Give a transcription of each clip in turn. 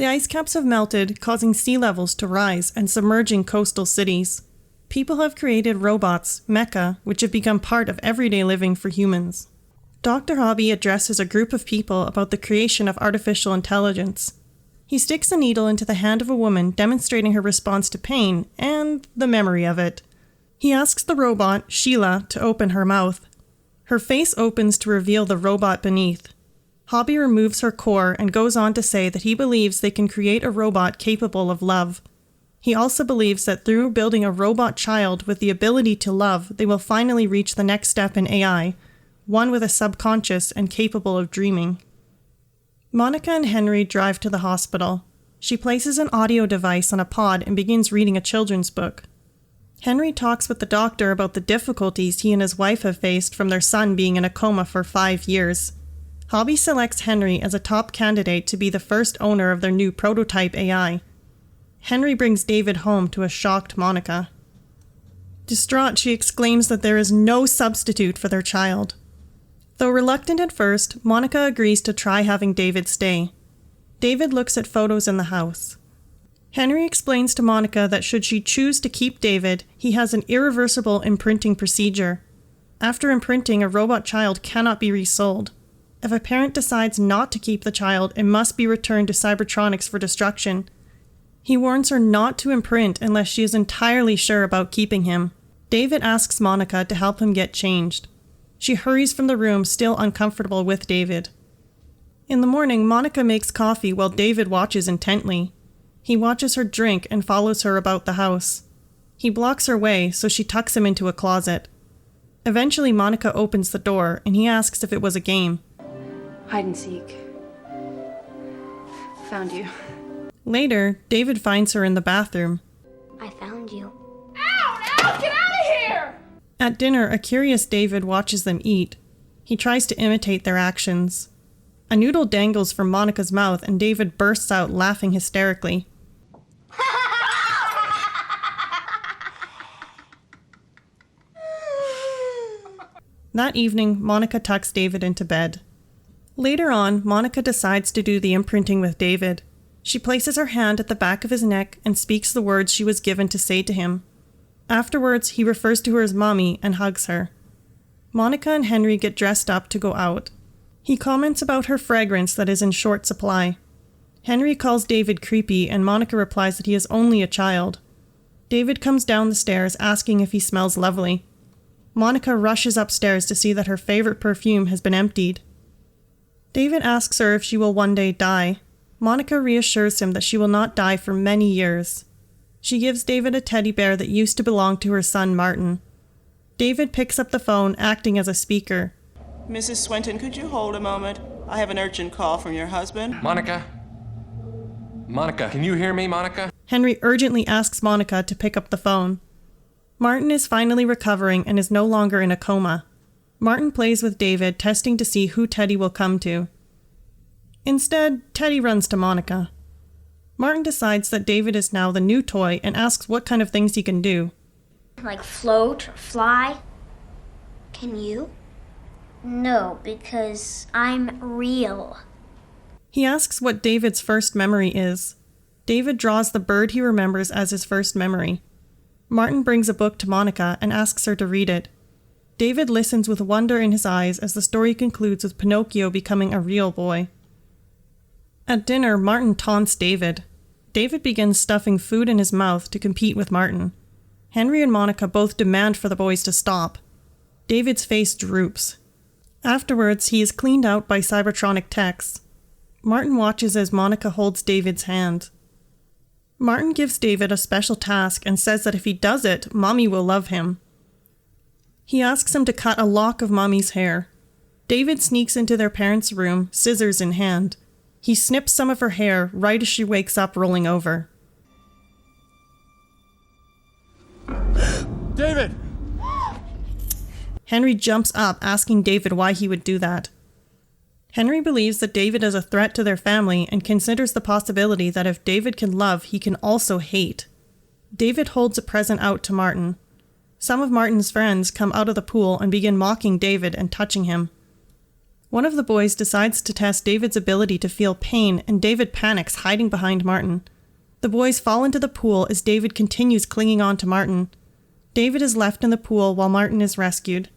The ice caps have melted, causing sea levels to rise and submerging coastal cities. People have created robots, mecha, which have become part of everyday living for humans. Dr. Hobby addresses a group of people about the creation of artificial intelligence. He sticks a needle into the hand of a woman, demonstrating her response to pain and the memory of it. He asks the robot, Sheila, to open her mouth. Her face opens to reveal the robot beneath. Hobby removes her core and goes on to say that he believes they can create a robot capable of love. He also believes that through building a robot child with the ability to love, they will finally reach the next step in AI, one with a subconscious and capable of dreaming. Monica and Henry drive to the hospital. She places an audio device on a pod and begins reading a children's book. Henry talks with the doctor about the difficulties he and his wife have faced from their son being in a coma for 5 years. Hobby selects Henry as a top candidate to be the first owner of their new prototype AI. Henry brings David home to a shocked Monica. Distraught, she exclaims that there is no substitute for their child. Though reluctant at first, Monica agrees to try having David stay. David looks at photos in the house. Henry explains to Monica that should she choose to keep David, he has an irreversible imprinting procedure. After imprinting, a robot child cannot be resold. If a parent decides not to keep the child, it must be returned to Cybertronics for destruction. He warns her not to imprint unless she is entirely sure about keeping him. David asks Monica to help him get changed. She hurries from the room, still uncomfortable with David. In the morning, Monica makes coffee while David watches intently. He watches her drink and follows her about the house. He blocks her way, so she tucks him into a closet. Eventually, Monica opens the door, and he asks if it was a game. Hide and seek. Found you. Later, David finds her in the bathroom. I found you. Ow! Ow! Get out of here! At dinner, a curious David watches them eat. He tries to imitate their actions. A noodle dangles from Monica's mouth, and David bursts out laughing hysterically. That evening, Monica tucks David into bed. Later on, Monica decides to do the imprinting with David. She places her hand at the back of his neck and speaks the words she was given to say to him. Afterwards, he refers to her as Mommy and hugs her. Monica and Henry get dressed up to go out. He comments about her fragrance that is in short supply. Henry calls David creepy, and Monica replies that he is only a child. David comes down the stairs asking if he smells lovely. Monica rushes upstairs to see that her favorite perfume has been emptied. David asks her if she will one day die. Monica reassures him that she will not die for many years. She gives David a teddy bear that used to belong to her son Martin. David picks up the phone, acting as a speaker. Mrs. Swinton, could you hold a moment? I have an urgent call from your husband. Monica? Monica, can you hear me, Monica? Henry urgently asks Monica to pick up the phone. Martin is finally recovering and is no longer in a coma. Martin plays with David, testing to see who Teddy will come to. Instead, Teddy runs to Monica. Martin decides that David is now the new toy and asks what kind of things he can do. Like float or fly? Can you? No, because I'm real. He asks what David's first memory is. David draws the bird he remembers as his first memory. Martin brings a book to Monica and asks her to read it. David listens with wonder in his eyes as the story concludes with Pinocchio becoming a real boy. At dinner, Martin taunts David. David begins stuffing food in his mouth to compete with Martin. Henry and Monica both demand for the boys to stop. David's face droops. Afterwards, he is cleaned out by Cybertronic techs. Martin watches as Monica holds David's hand. Martin gives David a special task and says that if he does it, Mommy will love him. He asks him to cut a lock of Mommy's hair. David sneaks into their parents' room, scissors in hand. He snips some of her hair right as she wakes up rolling over. David! Henry jumps up, asking David why he would do that. Henry believes that David is a threat to their family and considers the possibility that if David can love, he can also hate. David holds a present out to Martin. Some of Martin's friends come out of the pool and begin mocking David and touching him. One of the boys decides to test David's ability to feel pain, and David panics, hiding behind Martin. The boys fall into the pool as David continues clinging on to Martin. David is left in the pool while Martin is rescued.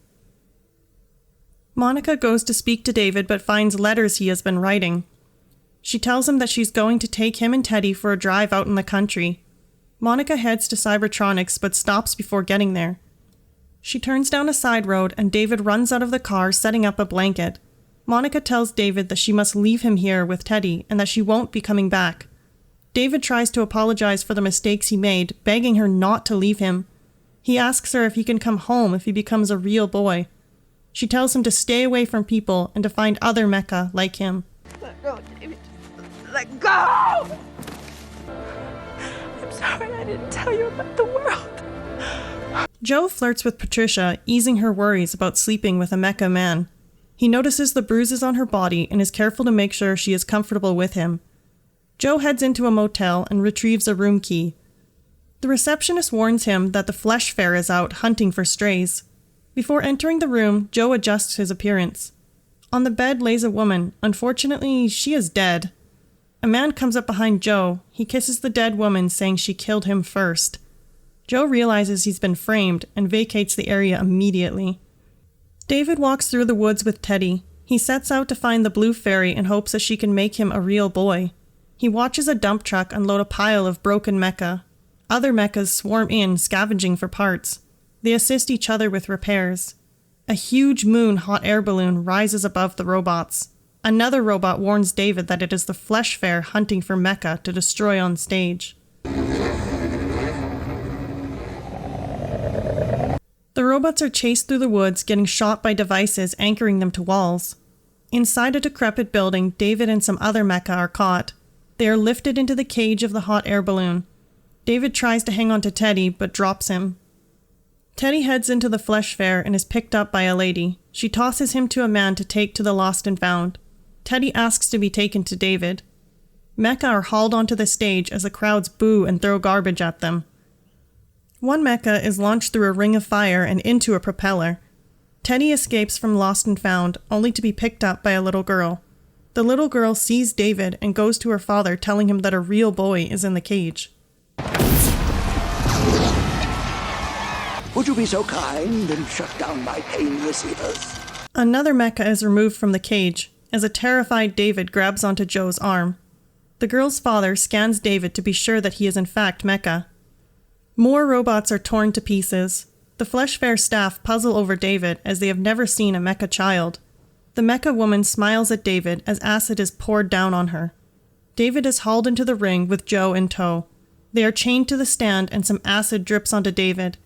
Monica goes to speak to David but finds letters he has been writing. She tells him that she's going to take him and Teddy for a drive out in the country. Monica heads to Cybertronics but stops before getting there. She turns down a side road and David runs out of the car, setting up a blanket. Monica tells David that she must leave him here with Teddy and that she won't be coming back. David tries to apologize for the mistakes he made, begging her not to leave him. He asks her if he can come home if he becomes a real boy. She tells him to stay away from people and to find other mecha like him. Let go, David. Let go! I'm sorry I didn't tell you about the world. Joe flirts with Patricia, easing her worries about sleeping with a mecha man. He notices the bruises on her body and is careful to make sure she is comfortable with him. Joe heads into a motel and retrieves a room key. The receptionist warns him that the flesh fair is out hunting for strays. Before entering the room, Joe adjusts his appearance. On the bed lays a woman. Unfortunately, she is dead. A man comes up behind Joe. He kisses the dead woman, saying she killed him first. Joe realizes he's been framed and vacates the area immediately. David walks through the woods with Teddy. He sets out to find the blue fairy and hopes that she can make him a real boy. He watches a dump truck unload a pile of broken mecha. Other mechas swarm in, scavenging for parts. They assist each other with repairs. A huge moon hot air balloon rises above the robots. Another robot warns David that it is the flesh fair hunting for mecha to destroy on stage. The robots are chased through the woods, getting shot by devices anchoring them to walls. Inside a decrepit building, David and some other mecha are caught. They are lifted into the cage of the hot air balloon. David tries to hang on to Teddy, but drops him. Teddy heads into the flesh fair and is picked up by a lady. She tosses him to a man to take to the lost and found. Teddy asks to be taken to David. Mecha are hauled onto the stage as the crowds boo and throw garbage at them. One mecha is launched through a ring of fire and into a propeller. Teddy escapes from lost and found, only to be picked up by a little girl. The little girl sees David and goes to her father, telling him that a real boy is in the cage. Would you be so kind and shut down my pain receivers? Another mecha is removed from the cage, as a terrified David grabs onto Joe's arm. The girl's father scans David to be sure that he is in fact mecha. More robots are torn to pieces. The Flesh Fair staff puzzle over David as they have never seen a mecha child. The mecha woman smiles at David as acid is poured down on her. David is hauled into the ring with Joe in tow. They are chained to the stand and some acid drips onto David.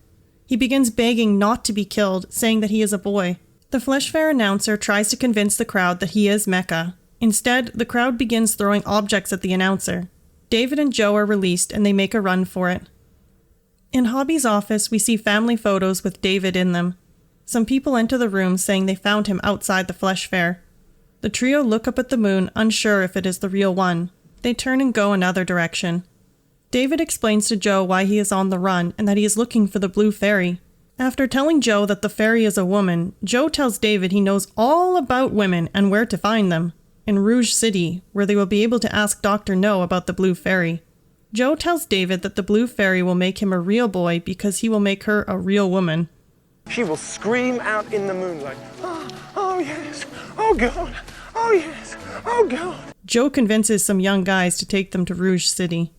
He begins begging not to be killed, saying that he is a boy. The Flesh Fair announcer tries to convince the crowd that he is mecha. Instead, the crowd begins throwing objects at the announcer. David and Joe are released and they make a run for it. In Hobby's office, we see family photos with David in them. Some people enter the room saying they found him outside the Flesh Fair. The trio look up at the moon, unsure if it is the real one. They turn and go another direction. David explains to Joe why he is on the run and that he is looking for the blue fairy. After telling Joe that the fairy is a woman, Joe tells David he knows all about women and where to find them. In Rouge City, where they will be able to ask Dr. No about the blue fairy. Joe tells David that the blue fairy will make him a real boy because he will make her a real woman. She will scream out in the moonlight, oh yes, oh God, oh yes, oh God. Joe convinces some young guys to take them to Rouge City.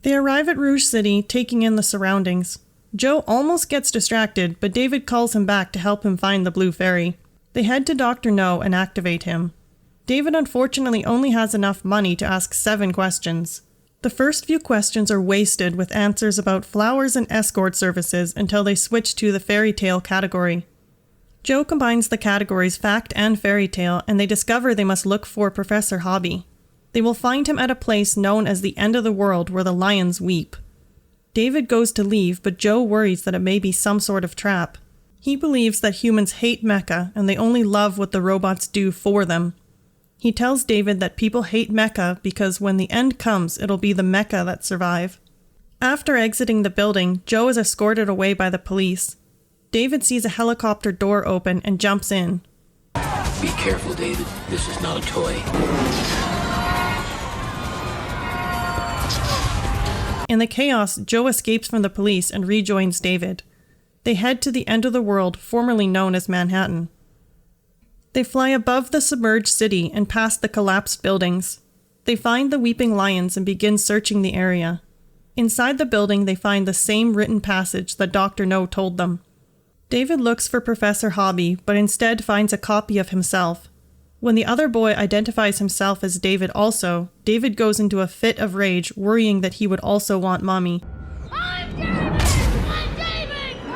They arrive at Rouge City, taking in the surroundings. Joe almost gets distracted, but David calls him back to help him find the blue fairy. They head to Dr. No and activate him. David unfortunately only has enough money to ask 7 questions. The first few questions are wasted with answers about flowers and escort services until they switch to the fairy tale category. Joe combines the categories fact and fairy tale, and they discover they must look for Professor Hobby. They will find him at a place known as the end of the world where the lions weep. David goes to leave, but Joe worries that it may be some sort of trap. He believes that humans hate mecha and they only love what the robots do for them. He tells David that people hate mecha because when the end comes, it'll be the mecha that survive. After exiting the building, Joe is escorted away by the police. David sees a helicopter door open and jumps in. Be careful, David. This is not a toy. In the chaos, Joe escapes from the police and rejoins David. They head to the end of the world, formerly known as Manhattan. They fly above the submerged city and past the collapsed buildings. They find the weeping lions and begin searching the area. Inside the building, they find the same written passage that Dr. No told them. David looks for Professor Hobby, but instead finds a copy of himself. When the other boy identifies himself as David also, David goes into a fit of rage, worrying that he would also want Mommy. I'm David! I'm David!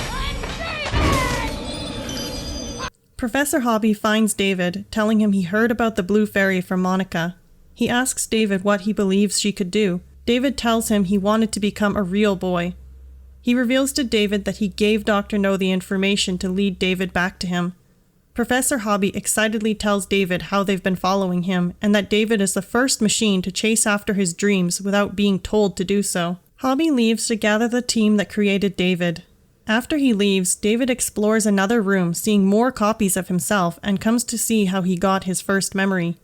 I'm David! Professor Hobby finds David, telling him he heard about the Blue Fairy from Monica. He asks David what he believes she could do. David tells him he wanted to become a real boy. He reveals to David that he gave Dr. No the information to lead David back to him. Professor Hobby excitedly tells David how they've been following him and that David is the first machine to chase after his dreams without being told to do so. Hobby leaves to gather the team that created David. After he leaves, David explores another room, seeing more copies of himself, and comes to see how he got his first memory.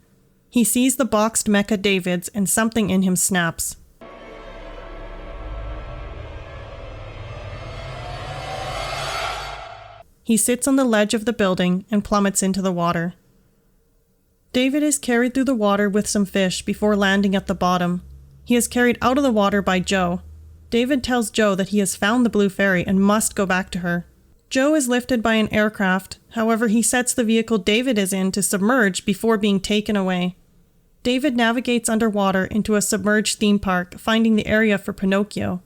He sees the boxed mecha Davids and something in him snaps. He sits on the ledge of the building and plummets into the water. David is carried through the water with some fish before landing at the bottom. He is carried out of the water by Joe. David tells Joe that he has found the Blue Fairy and must go back to her. Joe is lifted by an aircraft, however he sets the vehicle David is in to submerge before being taken away. David navigates underwater into a submerged theme park, finding the area for Pinocchio.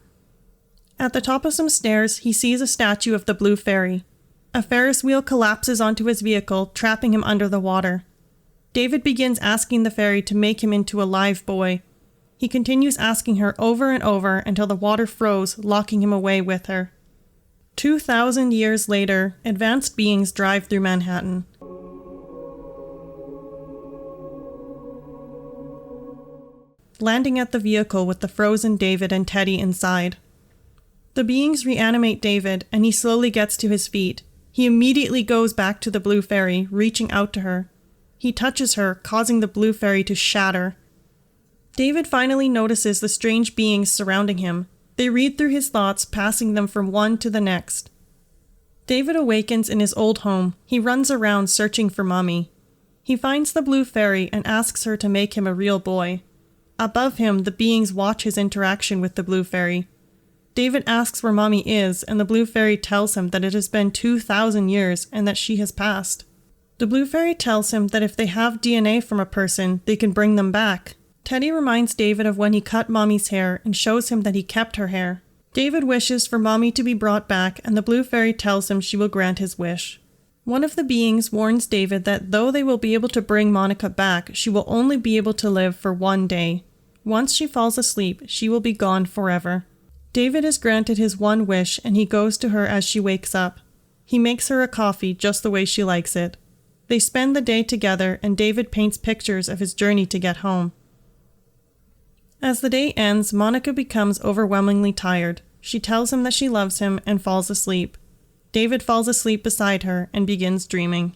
At the top of some stairs, he sees a statue of the Blue Fairy. A Ferris wheel collapses onto his vehicle, trapping him under the water. David begins asking the fairy to make him into a live boy. He continues asking her over and over until the water froze, locking him away with her. 2,000 years later, advanced beings drive through Manhattan. Landing at the vehicle with the frozen David and Teddy inside. The beings reanimate David, and he slowly gets to his feet. He immediately goes back to the Blue Fairy, reaching out to her. He touches her, causing the Blue Fairy to shatter. David finally notices the strange beings surrounding him. They read through his thoughts, passing them from one to the next. David awakens in his old home. He runs around searching for Mommy. He finds the Blue Fairy and asks her to make him a real boy. Above him, the beings watch his interaction with the Blue Fairy. David asks where Mommy is, and the Blue Fairy tells him that it has been 2,000 years and that she has passed. The Blue Fairy tells him that if they have DNA from a person, they can bring them back. Teddy reminds David of when he cut Mommy's hair and shows him that he kept her hair. David wishes for Mommy to be brought back, and the Blue Fairy tells him she will grant his wish. One of the beings warns David that though they will be able to bring Monica back, she will only be able to live for one day. Once she falls asleep, she will be gone forever. David is granted his one wish, and he goes to her as she wakes up. He makes her a coffee just the way she likes it. They spend the day together, and David paints pictures of his journey to get home. As the day ends, Monica becomes overwhelmingly tired. She tells him that she loves him and falls asleep. David falls asleep beside her and begins dreaming.